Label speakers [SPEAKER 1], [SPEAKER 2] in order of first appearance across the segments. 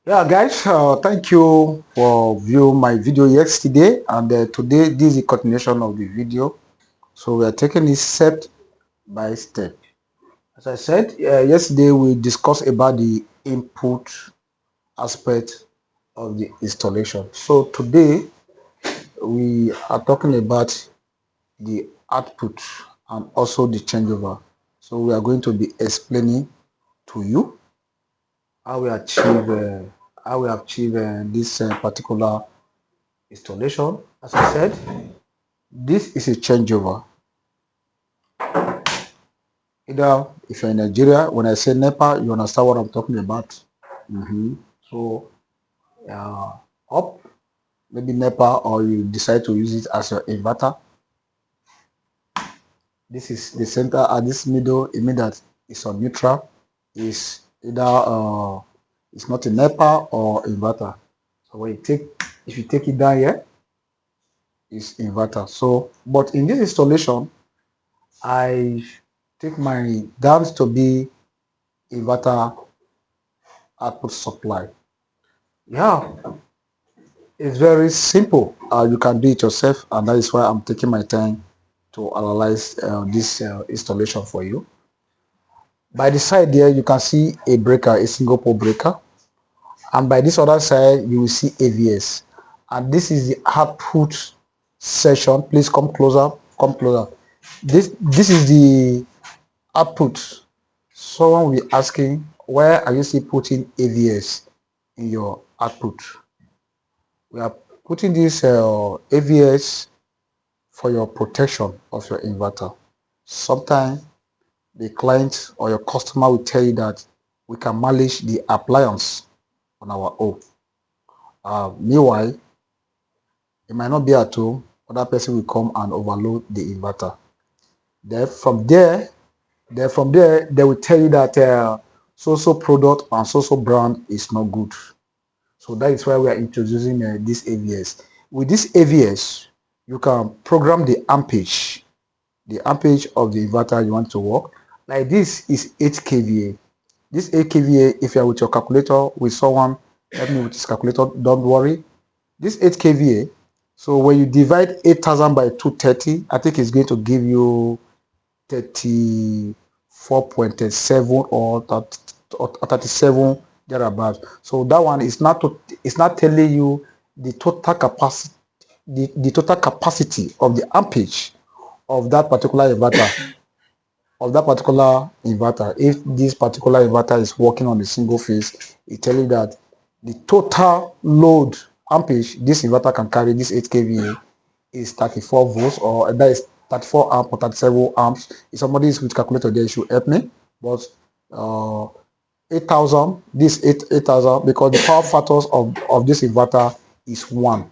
[SPEAKER 1] Yeah, guys, thank you for viewing my video yesterday, and today this is the continuation of the video. So we are taking it step by step. As I said, yesterday we discussed about the input aspect of the installation. So today we are talking about the output and also the changeover. So we are going to be explaining to you how we achieve this particular installation. As I said, this is a changeover. Either if you're in Nigeria, when I say NEPA, you understand what I'm talking about. So uh, up, maybe NEPA, or you decide to use it as your inverter. This is the center, at this middle, it means that it's on neutral. Is either it's not a NEPA or inverter. So when you take, if you take it down here, it's inverter. So, but in this installation, I take my dams to be inverter output supply. Yeah, it's very simple. You can do it yourself, and that is why I'm taking my time to analyze this installation for you. By the side there, you can see a breaker, a single pole breaker, and by this other side, you will see AVS. And this is the output section. Please come closer. Come closer. This is the output. Someone will be asking, where are you still putting AVS in your output? We are putting this AVS for your protection of your inverter. Sometimes the client or your customer will tell you that we can manage the appliance on our own. Meanwhile, it might not be at home. Other person will come and overload the inverter. Then from there, they will tell you that so product and so brand is not good. So that is why we are introducing this AVS. With this AVS, you can program the ampage of the inverter you want to work. Like this is 8 kVA. This 8 kVA, if you are with your calculator, with someone, help me with this calculator, don't worry. This 8 kVA, so when you divide 8,000 by 230, I think it's going to give you 34.7 or 37 thereabouts. So that one is not it's not telling you the total capacity, the total capacity of the ampage of that particular inverter. If this particular inverter is working on a single phase, it tells you that the total load ampage this inverter can carry, this 8 kVA, is 34 volts, or that is 34 amp or 37 amps. If somebody is with calculator there, should help me. But 8,000, this 8,000, because the power factors of this inverter is 1.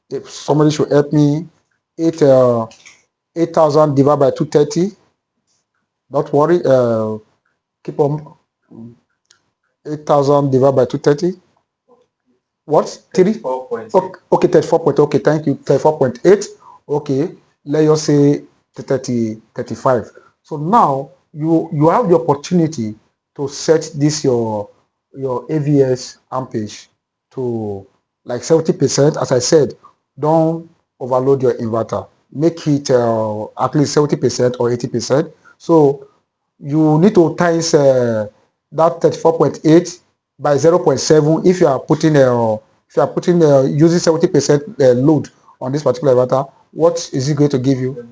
[SPEAKER 1] If somebody should help me, 8,000 divided by 230. Don't worry, keep on. 8,000 divided by 230. What? 3? Okay, 34 point. Okay, thank you. 34.8. Okay, let us say 35. So now you have the opportunity to set this your AVS ampage to like 70%. As I said, don't overload your inverter. Make it at least 70% or 80%. So you need to times that 34.8 by 0.7 if you are putting using 70% load on this particular inverter. What is it going to give you?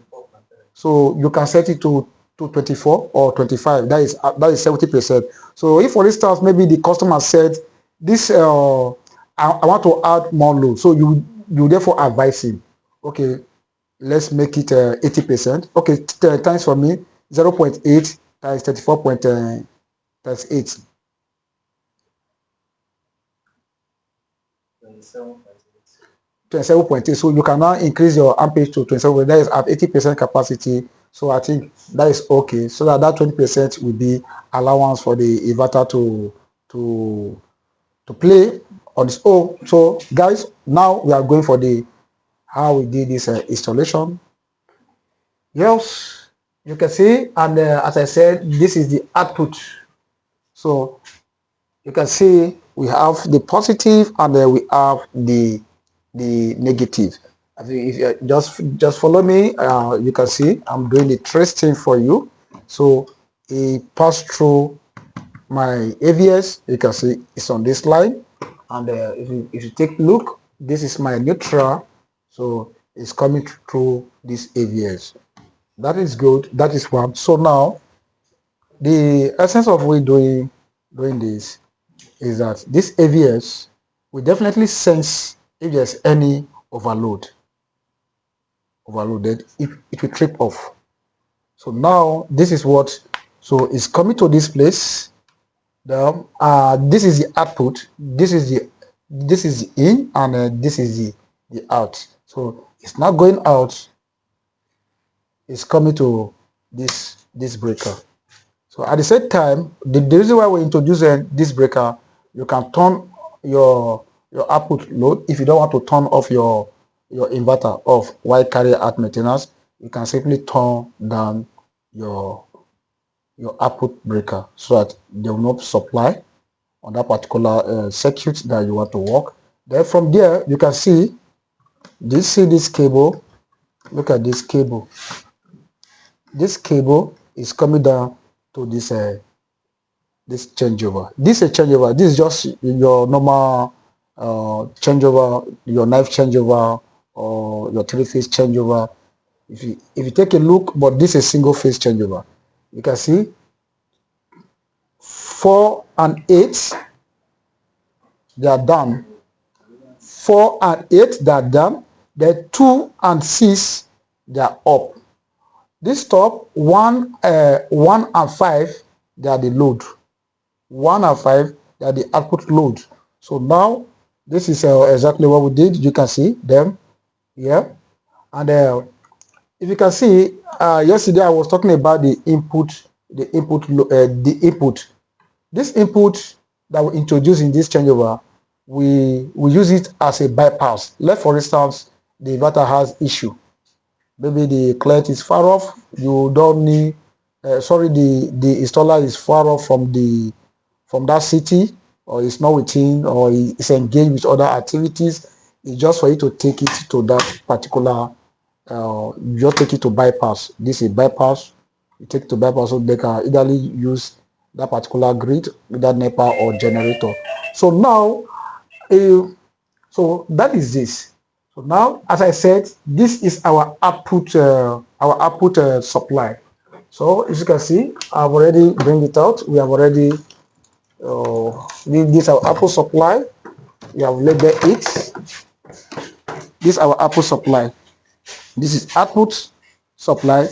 [SPEAKER 1] So you can set it to 24 or 25. That is 70%. So if, for instance, maybe the customer said this I want to add more load, so you therefore advise him, okay, let's make it 80%. Okay, times for me 0.8 times 34 point times 8. 27.8. So you can now increase your ampage to 27. That is at 80% capacity. So I think that is okay. So that 20% will be allowance for the inverter to play on its own. So guys, now we are going for the how we did this installation. Yes, you can see, and as I said, this is the output. So you can see we have the positive and then we have the negative. I think if you just follow me, you can see I'm doing the tracing for you. So it passed through my AVS. You can see it's on this line, and if you take a look, this is my neutral, so it's coming through this AVS. That is good. That is one. So now the essence of we doing this is that this AVS will definitely sense if there's any overloaded, if it will trip off. So now this is what, so it's coming to this place. This is the output, this is the in, and this is the out. So it's not going out, it's coming to this breaker. So at the same time, the reason why we're introducing this breaker, you can turn your output load. If you don't want to turn off your inverter off while carry out maintenance, you can simply turn down your output breaker so that they will not supply on that particular circuit that you want to work. Then from there, you can see this cable. Look at this cable. This cable is coming down to this changeover. This is a changeover. This is just your normal changeover, your knife changeover, or your three-phase changeover. If you take a look, but this is single phase changeover. You can see 4 and 8, they are done. 4 and 8, they are done. Then 2 and 6, they are up. This top 1 and 5, they are the load. 1 and 5, they are the output load. So now this is exactly what we did. You can see them here. And if you can see, yesterday I was talking about the input. This input that we introduce in this changeover, we use it as a bypass. Let for instance, the inverter has issue. Maybe the client is far off. You don't need. The installer is far off from that city, or it's not within, or it's engaged with other activities. It's just for you to take it to that particular, you just take it to bypass. This is bypass. You take it to bypass, so they can either use that particular grid, either NEPA or generator. So now, so that is this. So now, as I said, this is our output supply. So as you can see, I've already bring it out. We have already this is our output supply. We have labeled it. This is our output supply. This is output supply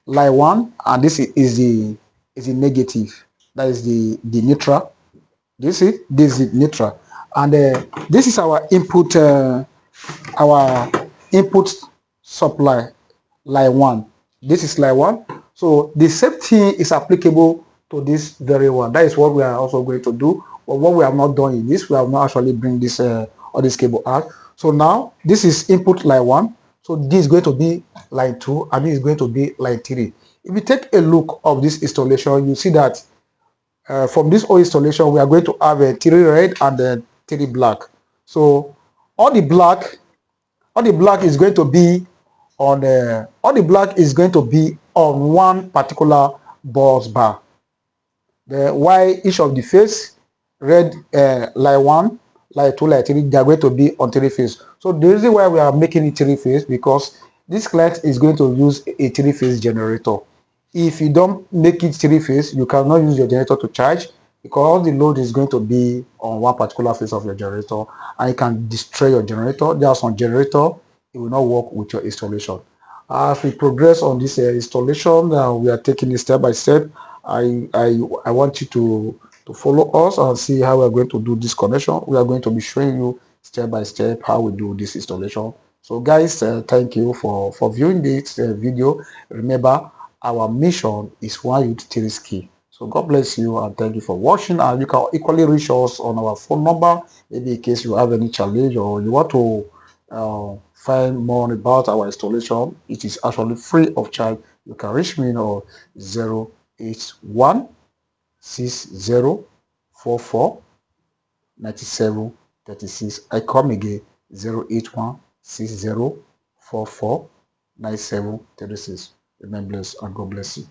[SPEAKER 1] line 1, and this is the negative. That is the neutral. This is the neutral, and this is our input supply line 1. This is line 1. So the same thing is applicable to this very one. That is what we are also going to do. But what we have not done in this, we have not actually bring this all this cable out. So now this is input line 1. So this is going to be line 2, and this is going to be line 3. If you take a look of this installation, you see that from this whole installation, we are going to have a 3 red and then 3 black. So all the black is going to be on one particular bus bar. Why each of the phase, red line 1, line 2, line 3, they are going to be on 3 phase. So the reason why we are making it 3 phase, because this client is going to use a 3 phase generator. If you don't make it 3 phase, you cannot use your generator to charge, because all the load is going to be on one particular phase of your generator, and it can destroy your generator. There are some generator, it will not work with your installation. As we progress on this installation, we are taking it step by step. I want you to follow us and see how we are going to do this connection. We are going to be showing you step by step how we do this installation. So guys, thank you for viewing this video. Remember, our mission is one youth, 3 skill. So God bless you, and thank you for watching. And you can equally reach us on our phone number, maybe in case you have any challenge or you want to find more about our installation. It is actually free of charge. You can reach me on 081 6044 97 36. I come again 081 60 44 97 36. Remain blessed and God bless you.